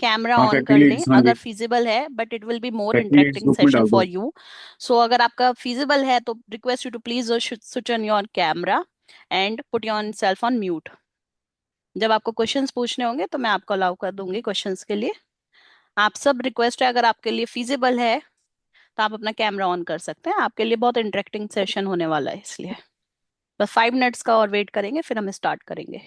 Camera हाँ on कर factly लें हाँ अगर जी। फिजिबल है, but it will be more factly interacting group में सेशन डाल फॉर दो। यू। सो अगर आपका फिजिबल है तो request you to please switch on your camera and put yourself on mute. जब आपको क्वेश्चंस पूछने होंगे तो मैं आपको अलाउ कर दूंगी क्वेश्चंस के लिए। आप सब रिक्वेस्ट है, अगर आपके लिए फिजिबल है तो आप अपना कैमरा ऑन कर सकते हैं। आपके लिए बहुत इंटरेक्टिंग सेशन होने वाला है, इसलिए बस 5 मिनट्स का और वेट करेंगे, फिर हम स्टार्ट करेंगे।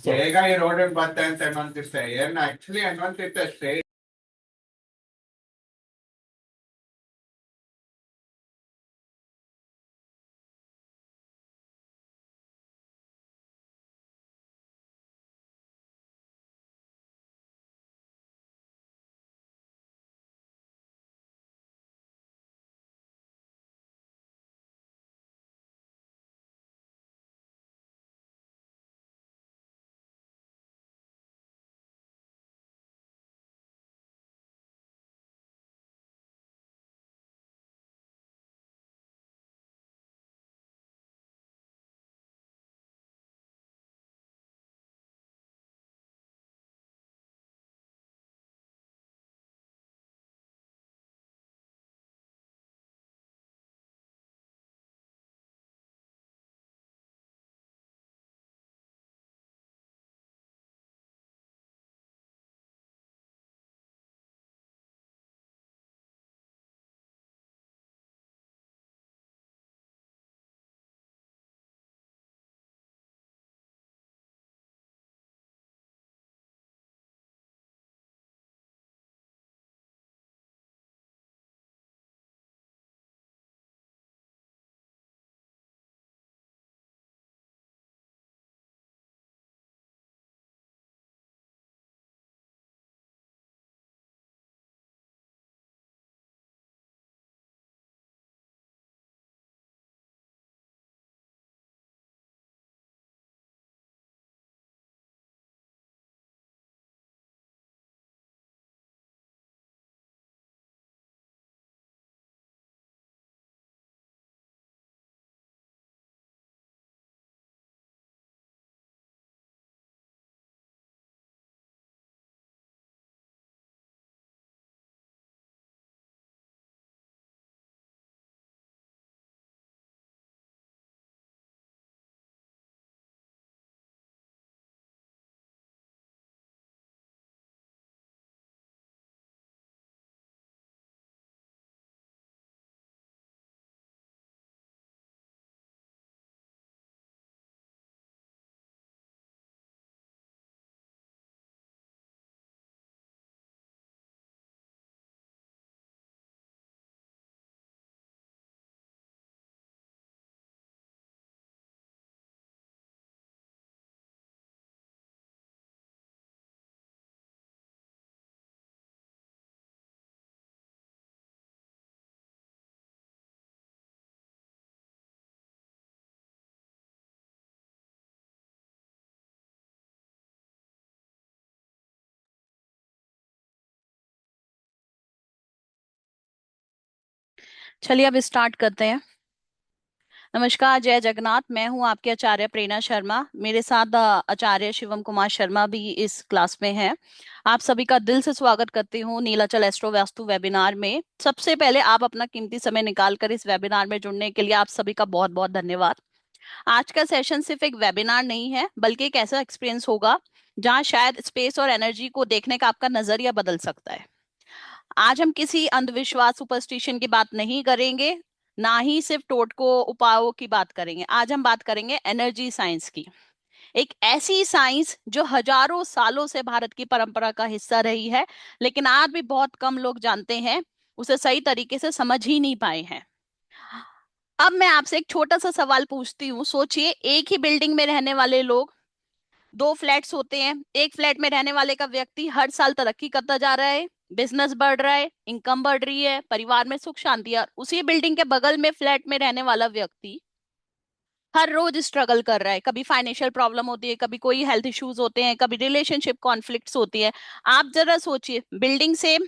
ಬೇಗ ಈ ರೋಡ್ ಬತ್ತೆ ಅಂತ ಅನ್ವಂತಿಸ್ತೆ ಏನ್ ಆಕ್ಚುಲಿ ಅನ್ವಂತಿತ್ತೆ ಅಷ್ಟೇ चलिए अब स्टार्ट करते हैं। नमस्कार, जय जगन्नाथ। मैं हूं आपके आचार्य प्रेरणा शर्मा। मेरे साथ आचार्य शिवम कुमार शर्मा भी इस क्लास में हैं। आप सभी का दिल से स्वागत करती हूं नीलाचल एस्ट्रो वास्तु वेबिनार में। सबसे पहले आप अपना कीमती समय निकालकर इस वेबिनार में जुड़ने के लिए आप सभी का बहुत बहुत धन्यवाद। आज का सेशन सिर्फ एक वेबिनार नहीं है, बल्कि एक ऐसा एक्सपीरियंस होगा जहां शायद स्पेस और एनर्जी को देखने का आपका नजरिया बदल सकता है। आज हम किसी अंधविश्वास सुपरस्टिशन की बात नहीं करेंगे, ना ही सिर्फ टोटको उपायों की बात करेंगे। आज हम बात करेंगे एनर्जी साइंस की। एक ऐसी साइंस जो हजारों सालों से भारत की परंपरा का हिस्सा रही है, लेकिन आज भी बहुत कम लोग जानते हैं, उसे सही तरीके से समझ ही नहीं पाए हैं। अब मैं आपसे एक छोटा सा सवाल पूछती हूँ। सोचिए, एक ही बिल्डिंग में रहने वाले लोग, दो फ्लैट्स होते हैं। एक फ्लैट में रहने वाले का व्यक्ति हर साल तरक्की करता जा रहा है, बिजनेस बढ़ रहा है, इनकम बढ़ रही है, परिवार में सुख शांति है। और उसी बिल्डिंग के बगल में फ्लैट में रहने वाला व्यक्ति हर रोज स्ट्रगल कर रहा है। कभी फाइनेंशियल प्रॉब्लम होती है, कभी कोई हेल्थ इश्यूज होते हैं, कभी रिलेशनशिप कॉन्फ्लिक्ट्स होती है। आप जरा सोचिए, building same,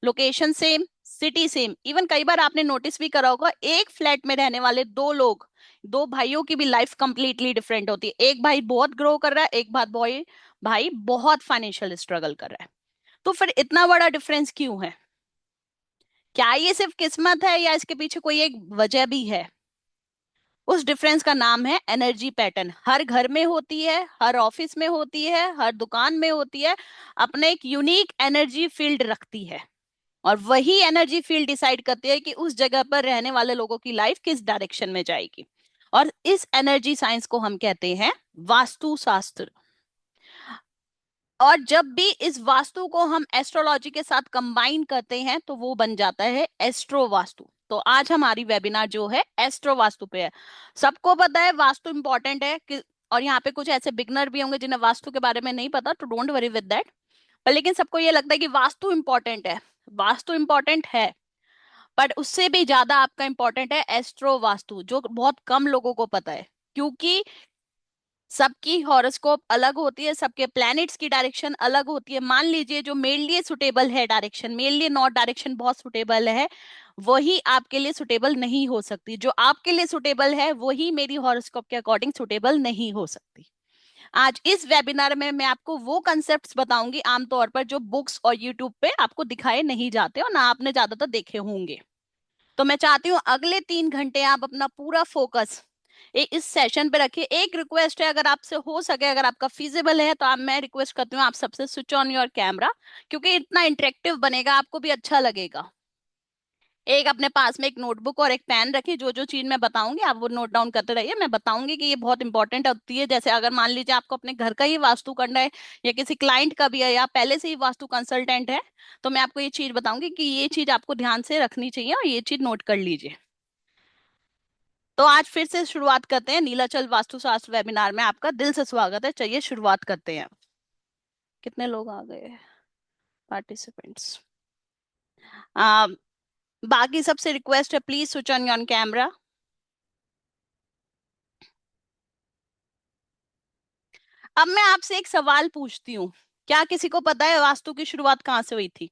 location same, city same, even कई बार आपने नोटिस भी करा होगा, एक फ्लैट में रहने वाले दो लोग, दो भाइयों की भी लाइफ कंप्लीटली डिफरेंट होती है। एक भाई बहुत ग्रो कर रहा है, एक बात भाई भाई बहुत फाइनेंशियल स्ट्रगल कर रहा है। तो फिर इतना बड़ा डिफरेंस क्यों है? क्या ये सिर्फ किस्मत है, या इसके पीछे कोई एक वजह भी है? उस डिफरेंस का नाम है एनर्जी पैटर्न। हर घर में होती है, हर ऑफिस में होती है, हर दुकान में होती है। अपने एक यूनिक एनर्जी फील्ड रखती है, और वही एनर्जी फील्ड डिसाइड करती है कि उस जगह पर रहने वाले लोगों की लाइफ किस डायरेक्शन में जाएगी। और इस एनर्जी साइंस को हम कहते हैं वास्तु शास्त्र। और जब भी इस वास्तु को हम एस्ट्रोलॉजी के साथ कंबाइन करते हैं तो वो बन जाता है एस्ट्रो वास्तु। तो आज हमारी वेबिनार जो है एस्ट्रो वास्तु पे है। सबको पता है वास्तु इंपॉर्टेंट है कि, और यहाँ पे कुछ ऐसे बिगनर भी होंगे जिन्हें वास्तु के बारे में नहीं पता, तो डोंट वरी विद दैट। पर लेकिन सबको ये लगता है कि वास्तु इंपॉर्टेंट है। वास्तु इंपॉर्टेंट है, पर उससे भी ज्यादा आपका इंपॉर्टेंट है एस्ट्रो वास्तु, जो बहुत कम लोगों को पता है। क्योंकि सबकी हॉरोस्कोप अलग होती है, सबके प्लैनेट्स की डायरेक्शन अलग होती है। मान लीजिए जो मेरे लिए सुटेबल है डायरेक्शन, मेरे लिए नॉर्थ डायरेक्शन बहुत सुटेबल है, वही आपके लिए सुटेबल नहीं हो सकती। जो आपके लिए सुटेबल है वही मेरी हॉरोस्कोप के अकॉर्डिंग सुटेबल नहीं हो सकती। आज इस वेबिनार में मैं आपको वो कंसेप्ट्स बताऊंगी आमतौर पर जो बुक्स और यूट्यूब पे आपको दिखाए नहीं जाते और ना आपने ज्यादातर देखे होंगे। तो मैं चाहती हूँ अगले 3 घंटे आप अपना पूरा फोकस इस सेशन पे रखिए। एक रिक्वेस्ट है, अगर आपसे हो सके, अगर आपका फिजिबल है, तो मैं रिक्वेस्ट करती हूँ आप सबसे स्विच ऑन योर कैमरा, क्योंकि इतना इंटरेक्टिव बनेगा, आपको भी अच्छा लगेगा। एक अपने पास में एक नोटबुक और एक पेन रखिए। जो जो चीज मैं बताऊंगी आप वो नोट डाउन करते रहिए। मैं बताऊंगी कि ये बहुत इंपॉर्टेंट होती है। जैसे अगर मान लीजिए आपको अपने घर का ही वास्तु करना है, या किसी क्लाइंट का भी है, या पहले से ही वास्तु कंसल्टेंट है, तो मैं आपको ये चीज बताऊंगी कि ये चीज आपको ध्यान से रखनी चाहिए और ये चीज नोट कर लीजिए। तो आज फिर से शुरुआत करते हैं। नीलाचल वास्तुशास्त्र वेबिनार में आपका दिल से स्वागत है। चलिए शुरुआत करते हैं। कितने लोग आ गए पार्टिसिपेंट्स? आ, बाकी सबसे रिक्वेस्ट है, please switch on your camera. अब मैं आपसे एक सवाल पूछती हूँ। क्या किसी को पता है वास्तु की शुरुआत कहाँ से हुई थी?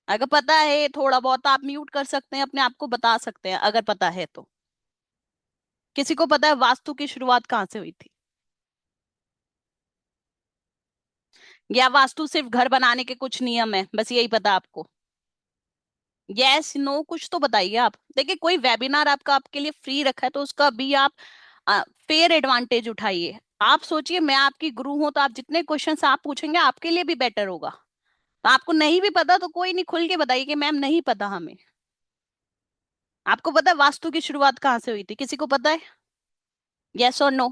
अगर पता है थोड़ा बहुत आप म्यूट कर सकते हैं, अपने आप को बता सकते हैं अगर पता है तो। किसी को पता है वास्तु की शुरुआत कहाँ से हुई थी? या वास्तु सिर्फ घर बनाने के कुछ नियम है, बस यही पता आपको? यस नो कुछ तो बताइए आप। देखिए, कोई वेबिनार आपका आपके लिए फ्री रखा है तो उसका भी आप फेयर एडवांटेज उठाइए। आप सोचिए, मैं आपकी गुरु हूं, तो आप जितने क्वेश्चंस आप पूछेंगे आपके लिए भी बेटर होगा। तो आपको नहीं भी पता तो कोई नहीं, खुल के बताइए कि मैम नहीं पता हमें। आपको पता है वास्तु की शुरुआत कहाँ से हुई थी? किसी को पता है? यस और नो?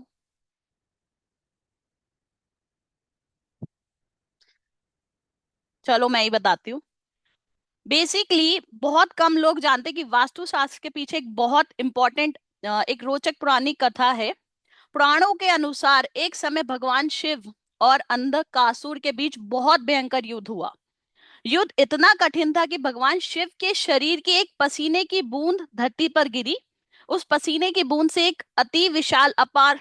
चलो मैं ही बताती हूँ। बेसिकली बहुत कम लोग जानते कि वास्तुशास्त्र के पीछे एक बहुत इंपॉर्टेंट, एक रोचक पौराणिक कथा है। पुराणों के अनुसार एक समय भगवान शिव और अंधकासुर के बीच बहुत भयंकर युद्ध हुआ। युद्ध इतना कठिन था कि भगवान शिव के शरीर की एक पसीने की बूंद धरती पर गिरी। उस पसीने की बूंद से एक अति विशाल अपार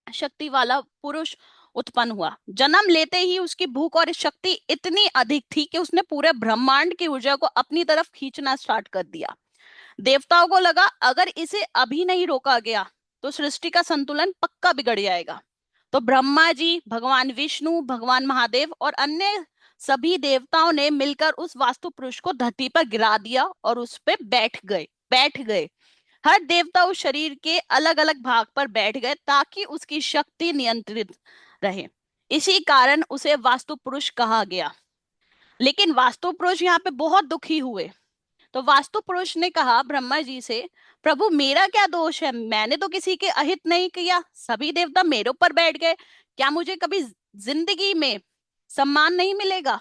शक्ति वाला पुरुष उत्पन्न हुआ। जन्म लेते ही उसकी भूख और शक्ति इतनी अधिक थी कि उसने पूरे ब्रह्मांड की ऊर्जा को अपनी तरफ खींचना स्टार्ट कर दिया। देवताओं को लगा अगर इसे अभी नहीं रोका गया तो सृष्टि का संतुलन पक्का बिगड़ जाएगा। तो ब्रह्मा जी, भगवान विष्णु, भगवान महादेव और अन्य सभी देवताओं ने मिलकर उस वास्तु पुरुष को धरती पर गिरा दिया और उस पे बैठ गए। हर देवता उस शरीर के अलग अलग भाग पर बैठ गए ताकि उसकी शक्ति नियंत्रित रहे। इसी कारण उसे वास्तु पुरुष कहा गया। लेकिन वास्तु पुरुष यहाँ पे बहुत दुखी हुए। तो वास्तु पुरुष ने कहा ब्रह्मा जी से, प्रभु मेरा क्या दोष है, मैंने तो किसी के अहित नहीं किया, सभी देवता मेरे ऊपर बैठ गए, क्या मुझे कभी जिंदगी में सम्मान नहीं मिलेगा?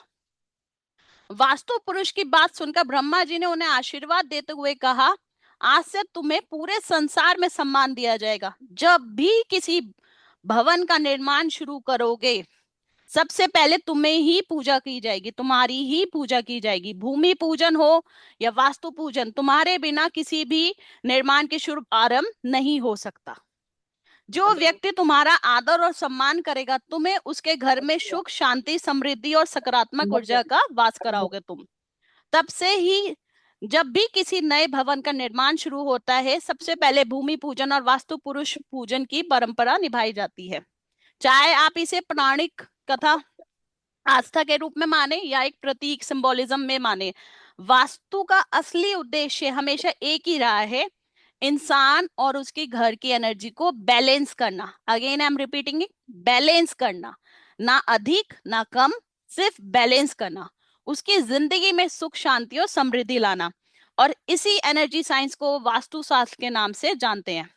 वास्तु पुरुष की बात सुनकर ब्रह्मा जी ने उन्हें आशीर्वाद देते हुए कहा, आज से तुम्हें पूरे संसार में सम्मान दिया जाएगा। जब भी किसी भवन का निर्माण शुरू करोगे, सबसे पहले तुम्हें ही पूजा की जाएगी, तुम्हारी ही पूजा की जाएगी। भूमि पूजन हो या वास्तु पूजन, तुम्हारे बिना किसी भी निर्माण के शुभ आरंभ नहीं हो सकता। जो व्यक्ति तुम्हारा आदर और सम्मान करेगा, तुम्हें उसके घर में सुख, शांति, समृद्धि और सकारात्मक ऊर्जा का वास कराओगे तुम। तब से ही जब भी किसी नए भवन का निर्माण शुरू होता है, सबसे पहले भूमि पूजन और वास्तु पुरुष पूजन की परंपरा निभाई जाती है। चाहे आप इसे पौराणिक कथा, आस्था के रूप में माने या एक प्रतीक, सिंबोलिज्म में माने, वास्तु का असली उद्देश्य हमेशा एक ही रहा है, इंसान और उसके घर की एनर्जी को बैलेंस करना। Again I am repeating it, balance करना, ना अधिक ना कम, सिर्फ बैलेंस करना, उसकी जिंदगी में सुख, शांति और समृद्धि लाना। और इसी एनर्जी साइंस को वास्तु शास्त्र के नाम से जानते हैं।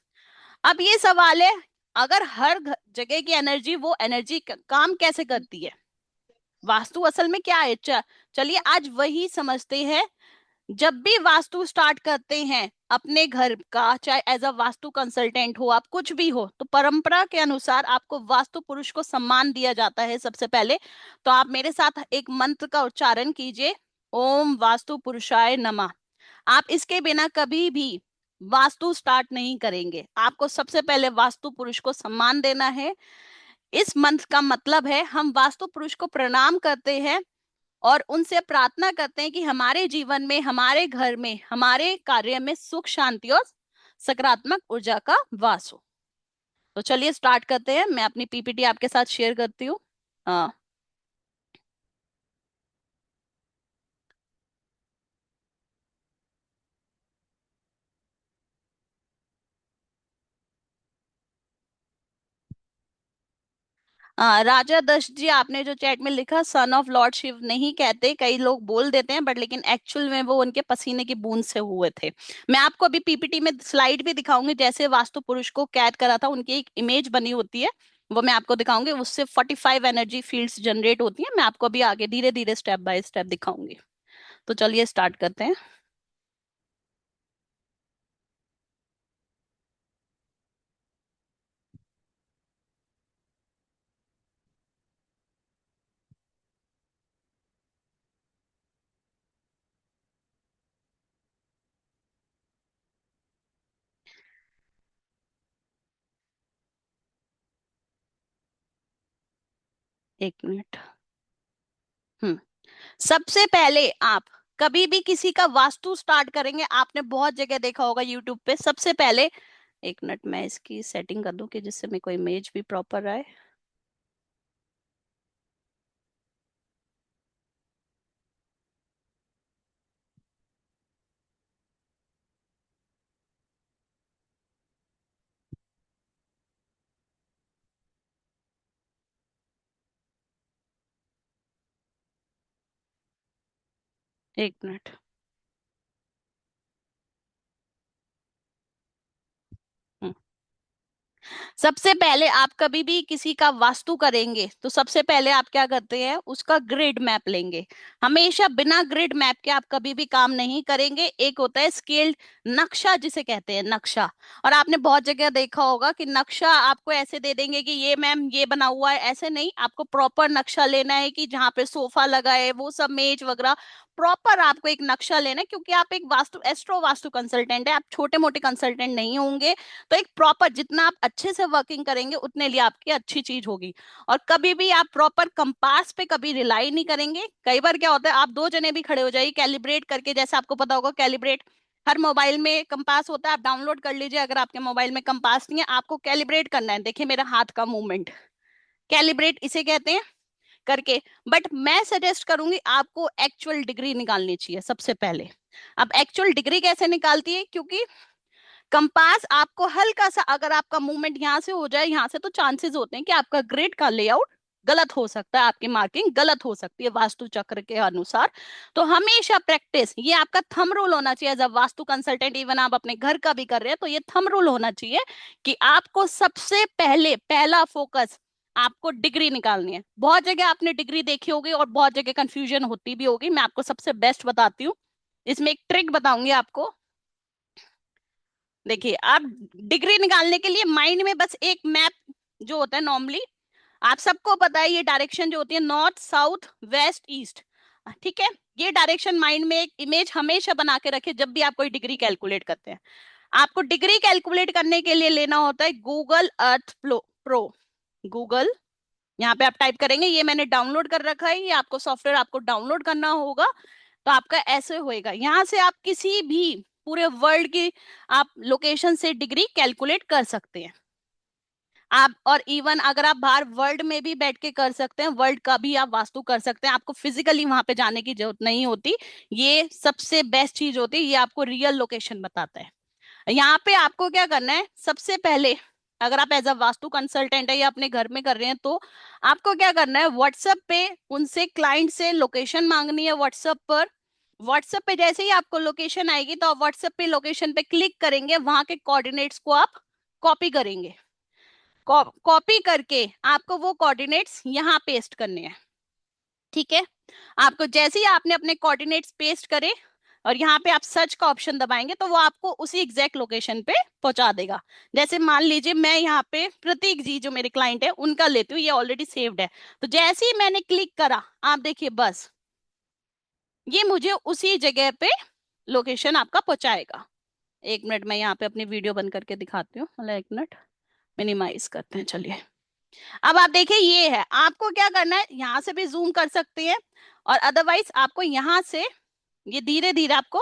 अब ये सवाल है, अगर हर जगह की एनर्जी, वो एनर्जी काम कैसे करती है, वास्तु असल में क्या है, चलिए आज वही समझते हैं। जब भी वास्तु स्टार्ट करते हैं अपने घर का, चाहे एज अ वास्तु कंसल्टेंट हो आप, कुछ भी हो, तो परंपरा के अनुसार आपको वास्तु पुरुष को सम्मान दिया जाता है सबसे पहले। तो आप मेरे साथ एक मंत्र का उच्चारण कीजिए, ओम वास्तु पुरुषाय नमः। आप इसके बिना कभी भी वास्तु स्टार्ट नहीं करेंगे, आपको सबसे पहले वास्तु पुरुष को सम्मान देना है। इस मंत्र का मतलब है हम वास्तु पुरुष को प्रणाम करते हैं और उनसे प्रार्थना करते हैं कि हमारे जीवन में, हमारे घर में, हमारे कार्य में सुख, शांति और सकारात्मक ऊर्जा का वास हो। तो चलिए स्टार्ट करते हैं। मैं अपनी पीपीटी आपके साथ शेयर करती हूँ। हाँ, राजा दक्ष जी, आपने जो चैट में लिखा सन ऑफ लॉर्ड शिव नहीं कहते, कई लोग बोल देते हैं, बट लेकिन एक्चुअल में वो उनके पसीने की बूंद से हुए थे। मैं आपको अभी पीपीटी में स्लाइड भी दिखाऊंगी, जैसे वास्तु पुरुष को कैद करा था, उनकी एक इमेज बनी होती है, वो मैं आपको दिखाऊंगी। उससे 45 एनर्जी फील्ड्स जनरेट होती है। मैं आपको अभी आगे धीरे धीरे स्टेप बाय स्टेप दिखाऊंगी। तो चलिए स्टार्ट करते हैं। एक मिनट। हम्म। सबसे पहले आप कभी भी किसी का वास्तु स्टार्ट करेंगे, आपने बहुत जगह देखा होगा यूट्यूब पे, सबसे पहले, एक मिनट मैं इसकी सेटिंग कर दूं कि जिससे मेरे को इमेज भी प्रॉपर आए। एक मिनट। हम्म। सबसे पहले आप कभी भी किसी का वास्तु करेंगे तो सबसे पहले आप क्या करते हैं, उसका ग्रिड मैप लेंगे। हमेशा बिना ग्रिड मैप के आप कभी भी काम नहीं करेंगे। एक होता है स्केल्ड नक्शा, जिसे कहते हैं नक्शा। और आपने बहुत जगह देखा होगा कि नक्शा आपको ऐसे दे देंगे कि ये मैम ये बना हुआ है, ऐसे नहीं, आपको प्रॉपर नक्शा लेना है कि जहाँ पे सोफा लगा है वो सब मेज वगैरह, प्रॉपर आपको एक नक्शा लेना है, क्योंकि आप एक वास्तु, एस्ट्रो वास्तु कंसल्टेंट है, आप छोटे मोटे कंसल्टेंट नहीं होंगे। तो एक प्रॉपर, जितना आप अच्छे से वर्किंग करेंगे उतने लिए आपकी अच्छी चीज होगी। और कभी भी आप प्रॉपर कंपास पे कभी रिलाई नहीं करेंगे। कई बार क्या होता है, आप दो जने भी खड़े हो जाइए कैलिब्रेट करके, जैसे आपको पता होगा कैलिब्रेट हर मोबाइल में कंपास होता है, आप डाउनलोड कर लीजिए। अगर आपके मोबाइल में कंपास नहीं है, आपको कैलिब्रेट करना है। देखिए मेरा हाथ का मूवमेंट, कैलिब्रेट इसे कहते हैं करके। बट मैं सजेस्ट करूंगी आपको एक्चुअल डिग्री निकालनी चाहिए सबसे पहले। अब एक्चुअल डिग्री कैसे निकालती है, क्योंकि कंपास आपको हल्का सा, अगर आपका मूवमेंट यहाँ से हो जाए यहाँ से, तो चांसेस होते हैं कि आपका ग्रिड का लेआउट गलत हो सकता है, आपकी मार्किंग गलत हो सकती है वास्तु चक्र के अनुसार। तो हमेशा प्रैक्टिस, ये आपका थंब रूल होना चाहिए। जब वास्तु कंसल्टेंट, इवन आप अपने घर का भी कर रहे हैं, तो ये थंब रूल होना चाहिए कि आपको सबसे पहले पहला फोकस आपको डिग्री निकालनी है। बहुत जगह आपने डिग्री देखी होगी और बहुत जगह कंफ्यूजन होती भी होगी। मैं आपको सबसे बेस्ट बताती हूँ, इसमें एक ट्रिक बताऊंगी आपको। देखिए आप डिग्री निकालने के लिए माइंड में बस एक मैप जो होता है नॉर्मली, आप सबको पता है ये डायरेक्शन जो होती है नॉर्थ साउथ वेस्ट ईस्ट, ठीक है। ये डायरेक्शन माइंड में एक इमेज हमेशा बना के रखे जब भी आप कोई डिग्री कैलकुलेट करते हैं। आपको डिग्री कैलकुलेट करने के लिए लेना होता है गूगल अर्थ प्रो। गूगल, यहाँ पे आप टाइप करेंगे, ये मैंने डाउनलोड कर रखा है, ये आपको सॉफ्टवेयर आपको डाउनलोड करना होगा। तो आपका ऐसे होएगा, यहाँ से आप किसी भी पूरे वर्ल्ड की आप लोकेशन से डिग्री कैलकुलेट कर सकते हैं। आप और इवन अगर आप बाहर वर्ल्ड में भी बैठ के कर सकते हैं, वर्ल्ड का भी आप वास्तु कर सकते हैं, आपको फिजिकली वहां पे जाने की जरूरत नहीं होती। ये सबसे बेस्ट चीज होती है, ये आपको रियल लोकेशन बताता है। यहाँ पे आपको क्या करना है, सबसे पहले अगर आप एज अ वास्तु कंसल्टेंट है या अपने घर में कर रहे हैं, तो आपको क्या करना है, व्हाट्सएप पे उनसे, क्लाइंट से लोकेशन मांगनी है व्हाट्सएप पर। व्हाट्सएप पे जैसे ही आपको लोकेशन आएगी, तो आप व्हाट्सएप पे लोकेशन पे क्लिक करेंगे, वहां के कोऑर्डिनेट्स को आप कॉपी करेंगे। कॉपी करके आपको वो कोऑर्डिनेट्स यहाँ पेस्ट करने हैं, ठीक है। आपको जैसे ही आपने अपने कोऑर्डिनेट्स पेस्ट करे और यहाँ पे आप सर्च का ऑप्शन दबाएंगे, तो वो आपको उसी एग्जैक्ट लोकेशन पे पहुंचा देगा। जैसे मान लीजिए मैं यहाँ पे प्रतीक जी जो मेरे क्लाइंट है उनका लेती हूँ, ये ऑलरेडी सेव्ड है। तो जैसे ही मैंने क्लिक करा, आप देखिए बस ये मुझे उसी जगह पे लोकेशन आपका पहुंचाएगा। एक मिनट, मैं यहाँ पे अपनी वीडियो बंद करके दिखाती हूँ, मतलब एक मिनट मिनिमाइज करते हैं, चलिए। अब आप देखिए ये है, आपको क्या करना है, यहां से भी जूम कर सकते हैं, और अदरवाइज आपको यहां से ये धीरे धीरे आपको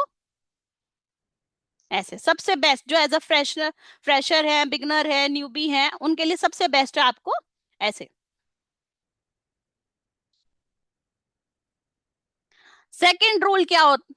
ऐसे, सबसे बेस्ट जो एज अ फ्रेशर फ्रेशर है, बिगनर है, न्यूबी है, उनके लिए सबसे बेस्ट है आपको ऐसे। सेकंड रूल क्या होता,